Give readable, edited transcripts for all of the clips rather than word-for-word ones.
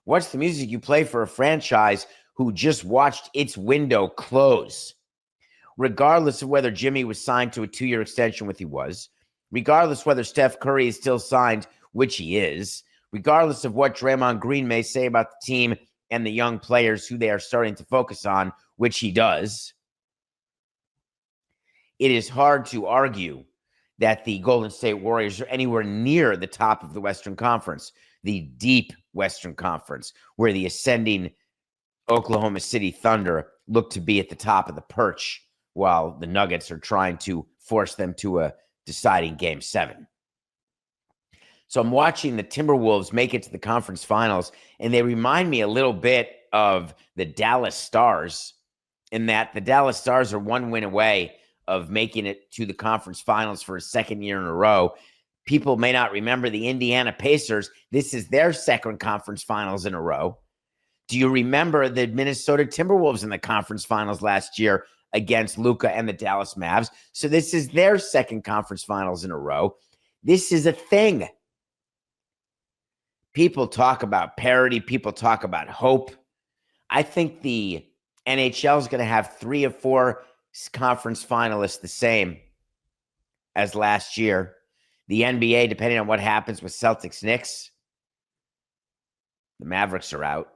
What's the music you play for a franchise who just watched its window close? Regardless of whether Jimmy was signed to a 2-year extension, which he was, regardless whether Steph Curry is still signed, which he is, regardless of what Draymond Green may say about the team and the young players who they are starting to focus on, which he does, it is hard to argue that the Golden State Warriors are anywhere near the top of the Western Conference, the deep Western Conference, where the ascending Oklahoma City Thunder look to be at the top of the perch while the Nuggets are trying to force them to a deciding Game 7. So I'm watching the Timberwolves make it to the conference finals, and they remind me a little bit of the Dallas Stars, in that the Dallas Stars are one win away of making it to the conference finals for a second year in a row. People may not remember the Indiana Pacers. This is their second conference finals in a row. Do you remember the Minnesota Timberwolves in the conference finals last year against Luka and the Dallas Mavs? So this is their second conference finals in a row. This is a thing. People talk about parity. People talk about hope. I think the NHL is going to have 3 or 4 conference finalists the same as last year. The NBA, depending on what happens with Celtics Knicks, the Mavericks are out.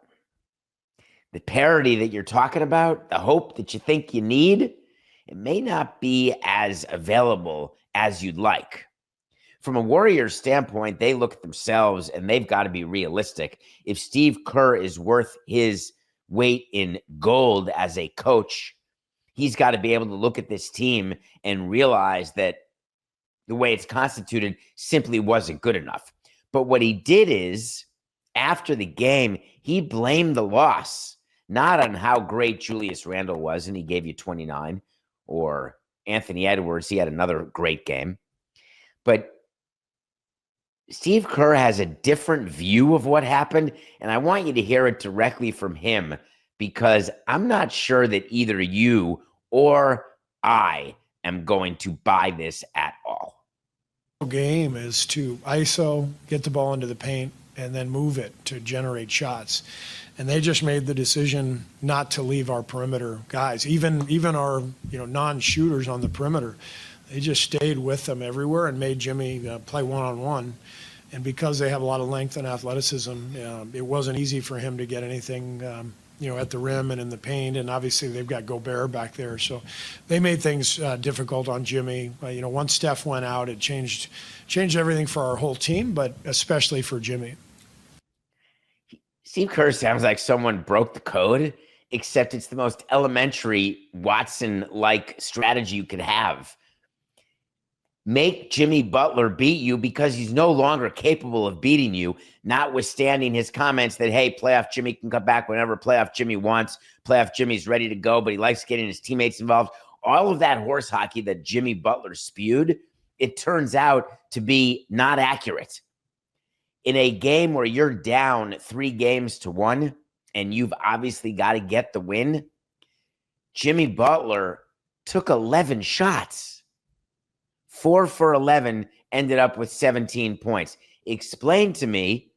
The parity that you're talking about, the hope that you think you need, it may not be as available as you'd like. From a Warriors standpoint, they look at themselves and they've got to be realistic. If Steve Kerr is worth his weight in gold as a coach, he's got to be able to look at this team and realize that the way it's constituted simply wasn't good enough. But what he did is, after the game, he blamed the loss, not on how great Julius Randle was, and he gave you 29, or Anthony Edwards, he had another great game. But Steve Kerr has a different view of what happened, and I want you to hear it directly from him, because I'm not sure that either you or I am going to buy this at all. Game is to ISO, get the ball into the paint, and then move it to generate shots. And they just made the decision not to leave our perimeter guys, even our non-shooters on the perimeter. They just stayed with them everywhere and made Jimmy play one-on-one. And because they have a lot of length and athleticism, it wasn't easy for him to get anything at the rim and in the paint. And obviously they've got Gobert back there. So they made things difficult on Jimmy. Once Steph went out, it changed everything for our whole team, but especially for Jimmy. Steve Kerr sounds like someone broke the code, except it's the most elementary Watson-like strategy you could have. Make Jimmy Butler beat you because he's no longer capable of beating you, notwithstanding his comments that, hey, playoff Jimmy can come back whenever playoff Jimmy wants. Playoff Jimmy's ready to go, but he likes getting his teammates involved. All of that horse hockey that Jimmy Butler spewed, it turns out to be not accurate. In a game where you're down 3-1 and you've obviously got to get the win, Jimmy Butler took 11 shots. 4 for 11, ended up with 17 points. Explain to me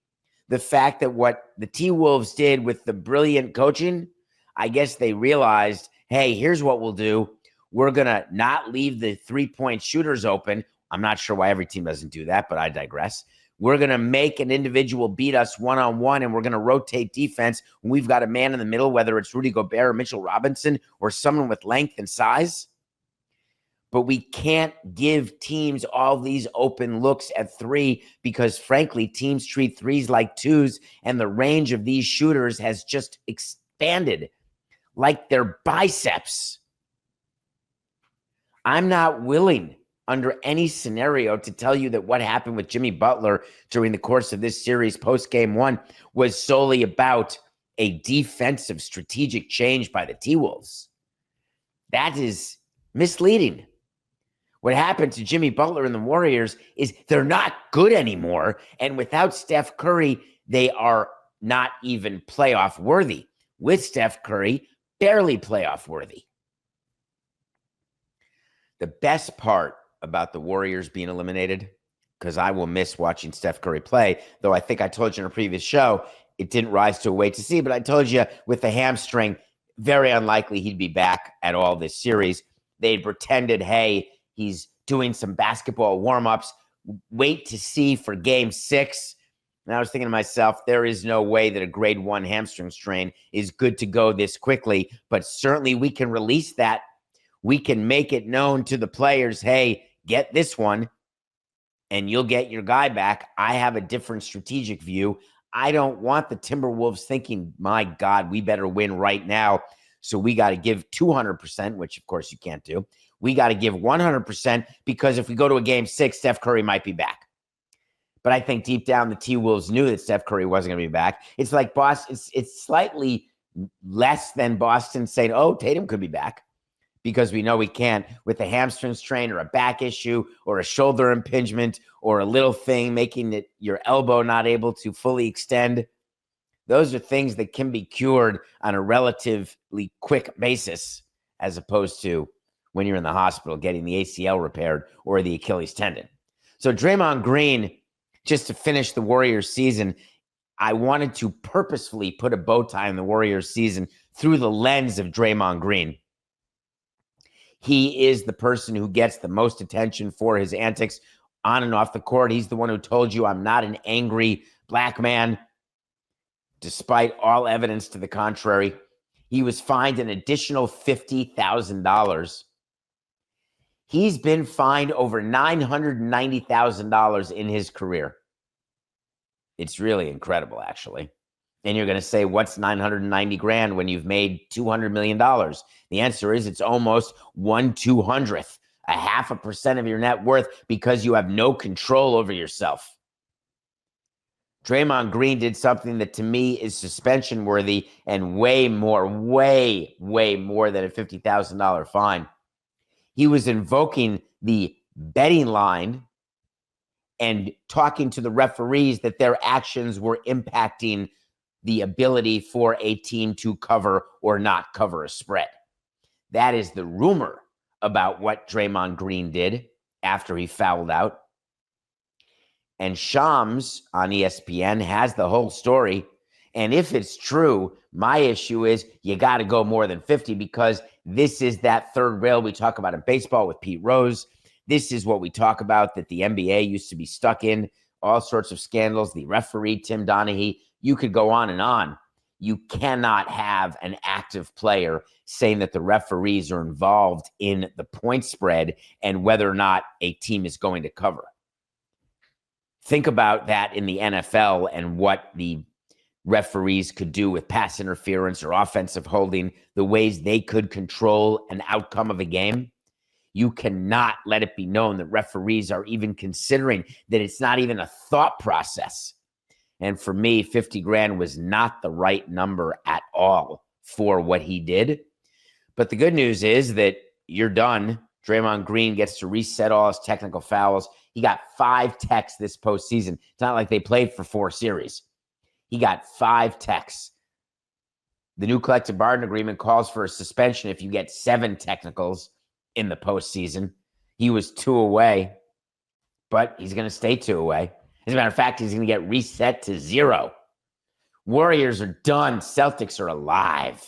the fact that what the T-Wolves did with the brilliant coaching, I guess they realized, hey, here's what we'll do. We're going to not leave the 3-point shooters open. I'm not sure why every team doesn't do that, but I digress. We're going to make an individual beat us one-on-one, and we're going to rotate defense when we've got a man in the middle, whether it's Rudy Gobert or Mitchell Robinson or someone with length and size. But we can't give teams all these open looks at 3 because, frankly, teams treat 3s like 2s, and the range of these shooters has just expanded like their biceps. I'm not willing under any scenario to tell you that what happened with Jimmy Butler during the course of this series post-game 1 was solely about a defensive strategic change by the T-Wolves. That is misleading. What happened to Jimmy Butler and the Warriors is they're not good anymore. And without Steph Curry, they are not even playoff worthy. With Steph Curry, barely playoff worthy. The best part about the Warriors being eliminated, because I will miss watching Steph Curry play, though I think I told you in a previous show, it didn't rise to a wait to see. But I told you with the hamstring, very unlikely he'd be back at all this series. They pretended, hey, he's doing some basketball warm-ups. Wait to see for game 6. And I was thinking to myself, there is no way that a grade 1 hamstring strain is good to go this quickly. But certainly we can release that. We can make it known to the players, hey, get this one and you'll get your guy back. I have a different strategic view. I don't want the Timberwolves thinking, my God, we better win right now. So we got to give 200%, which of course you can't do. We got to give 100% because if we go to a game 6, Steph Curry might be back. But I think deep down, the T-Wolves knew that Steph Curry wasn't going to be back. It's like Boston. It's slightly less than Boston saying, oh, Tatum could be back, because we know we can't with a hamstring strain or a back issue or a shoulder impingement or a little thing making it your elbow not able to fully extend. Those are things that can be cured on a relatively quick basis, as opposed to when you're in the hospital getting the ACL repaired or the Achilles tendon. So Draymond Green, just to finish the Warriors season, I wanted to purposefully put a bow tie on the Warriors season through the lens of Draymond Green. He is the person who gets the most attention for his antics on and off the court. He's the one who told you, I'm not an angry black man, despite all evidence to the contrary. He was fined an additional $50,000. He's been fined over $990,000 in his career. It's really incredible, actually. And you're going to say, what's 990 grand when you've made $200 million? The answer is it's almost 1/200th, 0.5% of your net worth, because you have no control over yourself. Draymond Green did something that to me is suspension worthy and way more than a $50,000 fine. He was invoking the betting line and talking to the referees that their actions were impacting the ability for a team to cover or not cover a spread. That is the rumor about what Draymond Green did after he fouled out. And Shams on ESPN has the whole story. And if it's true, my issue is you got to go more than 50, because this is that third rail we talk about in baseball with Pete Rose. This is what we talk about that the NBA used to be stuck in, all sorts of scandals, the referee, Tim Donaghy. You could go on and on. You cannot have an active player saying that the referees are involved in the point spread and whether or not a team is going to cover. Think about that in the NFL and what the referees could do with pass interference or offensive holding, the ways they could control an outcome of a game. You cannot let it be known that referees are even considering that. It's not even a thought process. And for me, 50 grand was not the right number at all for what he did. But the good news is that you're done. Draymond Green gets to reset all his technical fouls. He got 5 techs this postseason. It's not like they played for 4 series. He got 5 techs. The new collective bargaining agreement calls for a suspension if you get 7 technicals in the postseason. He was 2 away, but he's going to stay 2 away. As a matter of fact, he's going to get reset to 0. Warriors are done. Celtics are alive.